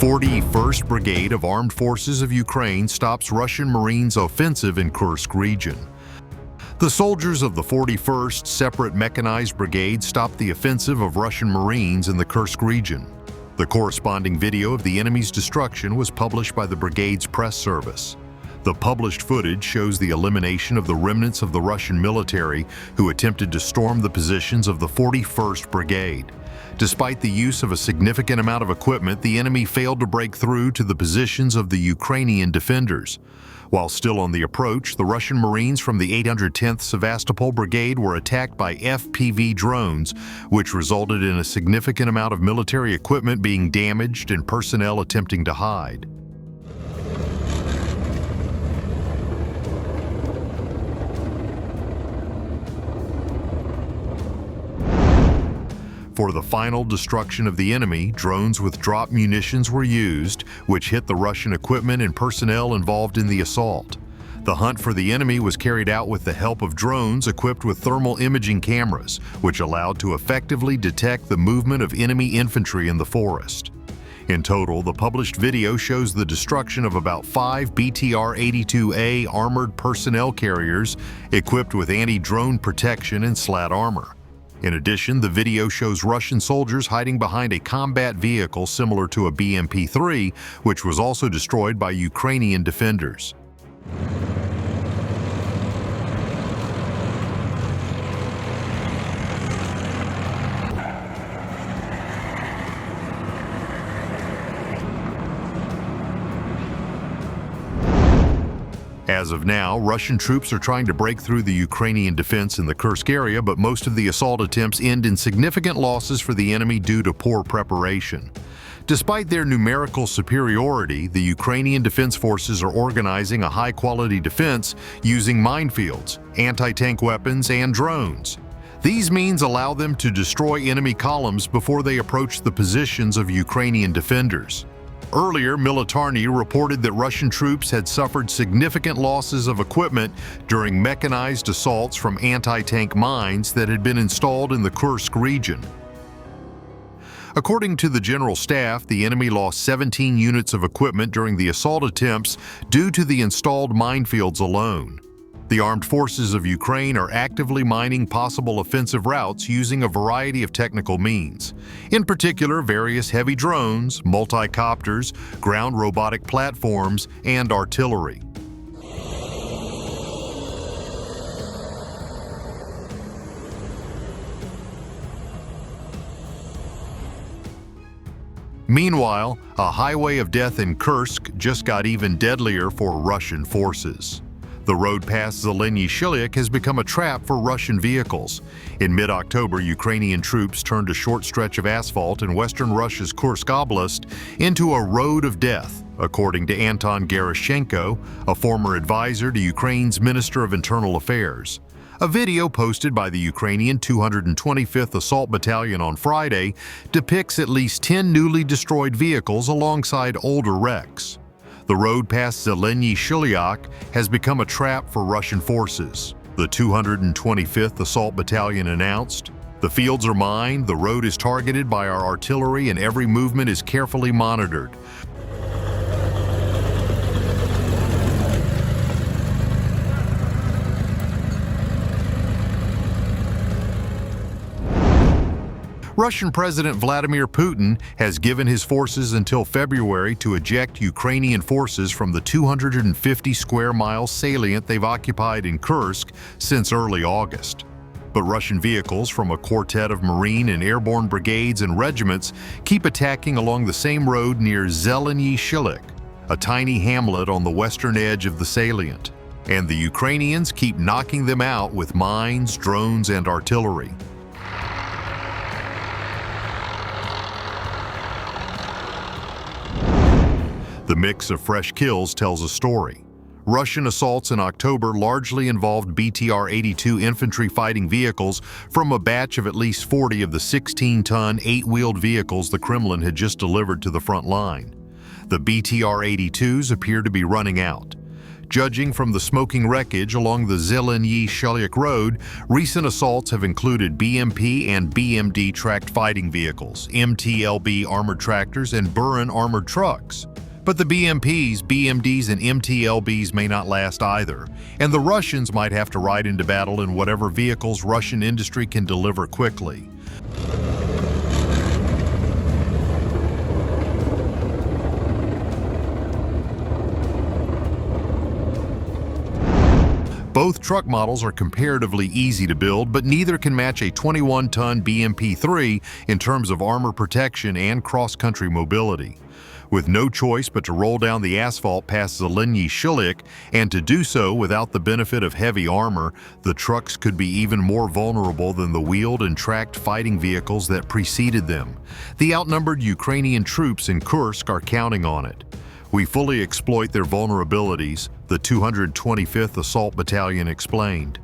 41st Brigade of Armed Forces of Ukraine stops Russian Marines' offensive in Kursk region. The soldiers of the 41st Separate Mechanized Brigade stopped the offensive of Russian Marines in the Kursk region. The corresponding video of the enemy's destruction was published by the brigade's press service. The published footage shows the elimination of the remnants of the Russian military who attempted to storm the positions of the 41st Brigade. Despite the use of a significant amount of equipment, the enemy failed to break through to the positions of the Ukrainian defenders. While still on the approach, the Russian Marines from the 810th Sevastopol Brigade were attacked by FPV drones, which resulted in a significant amount of military equipment being damaged and personnel attempting to hide. For the final destruction of the enemy, drones with drop munitions were used, which hit the Russian equipment and personnel involved in the assault. The hunt for the enemy was carried out with the help of drones equipped with thermal imaging cameras, which allowed to effectively detect the movement of enemy infantry in the forest. In total, the published video shows the destruction of about 5 BTR-82A armored personnel carriers equipped with anti-drone protection and slat armor. In addition, the video shows Russian soldiers hiding behind a combat vehicle similar to a BMP-3, which was also destroyed by Ukrainian defenders. As of now, Russian troops are trying to break through the Ukrainian defense in the Kursk area, but most of the assault attempts end in significant losses for the enemy due to poor preparation. Despite their numerical superiority, the Ukrainian defense forces are organizing a high-quality defense using minefields, anti-tank weapons, and drones. These means allow them to destroy enemy columns before they approach the positions of Ukrainian defenders. Earlier, Militarny reported that Russian troops had suffered significant losses of equipment during mechanized assaults from anti-tank mines that had been installed in the Kursk region. According to the General Staff, the enemy lost 17 units of equipment during the assault attempts due to the installed minefields alone. The armed forces of Ukraine are actively mining possible offensive routes using a variety of technical means. In particular, various heavy drones, multi-copters, ground robotic platforms, and artillery. Meanwhile, a highway of death in Kursk just got even deadlier for Russian forces. The road past Zeleny Shilyk has become a trap for Russian vehicles. In mid-October, Ukrainian troops turned a short stretch of asphalt in western Russia's Kursk Oblast into a road of death, according to Anton Gerashchenko, a former advisor to Ukraine's Minister of Internal Affairs. A video posted by the Ukrainian 225th Assault Battalion on Friday depicts at least 10 newly destroyed vehicles alongside older wrecks. The road past Zeleny Shilyk has become a trap for Russian forces, the 225th Assault Battalion announced. The fields are mined, the road is targeted by our artillery, and every movement is carefully monitored. Russian President Vladimir Putin has given his forces until February to eject Ukrainian forces from the 250 square mile salient they've occupied in Kursk since early August. But Russian vehicles from a quartet of Marine and airborne brigades and regiments keep attacking along the same road near Zeleny Shilyk, a tiny hamlet on the western edge of the salient. And the Ukrainians keep knocking them out with mines, drones, and artillery. The mix of fresh kills tells a story. Russian assaults in October largely involved BTR-82 infantry fighting vehicles from a batch of at least 40 of the 16-ton, 8-wheeled vehicles the Kremlin had just delivered to the front line. The BTR-82s appear to be running out. Judging from the smoking wreckage along the Zeleny-Shelyak Road, recent assaults have included BMP and BMD tracked fighting vehicles, MTLB armored tractors, and Buran armored trucks. But the BMPs, BMDs, and MTLBs may not last either, and the Russians might have to ride into battle in whatever vehicles Russian industry can deliver quickly. Both truck models are comparatively easy to build, but neither can match a 21-ton BMP-3 in terms of armor protection and cross-country mobility. With no choice but to roll down the asphalt past Zeleny-Shelyak, and to do so without the benefit of heavy armor, the trucks could be even more vulnerable than the wheeled and tracked fighting vehicles that preceded them. The outnumbered Ukrainian troops in Kursk are counting on it. We fully exploit their vulnerabilities, the 225th Assault Battalion explained.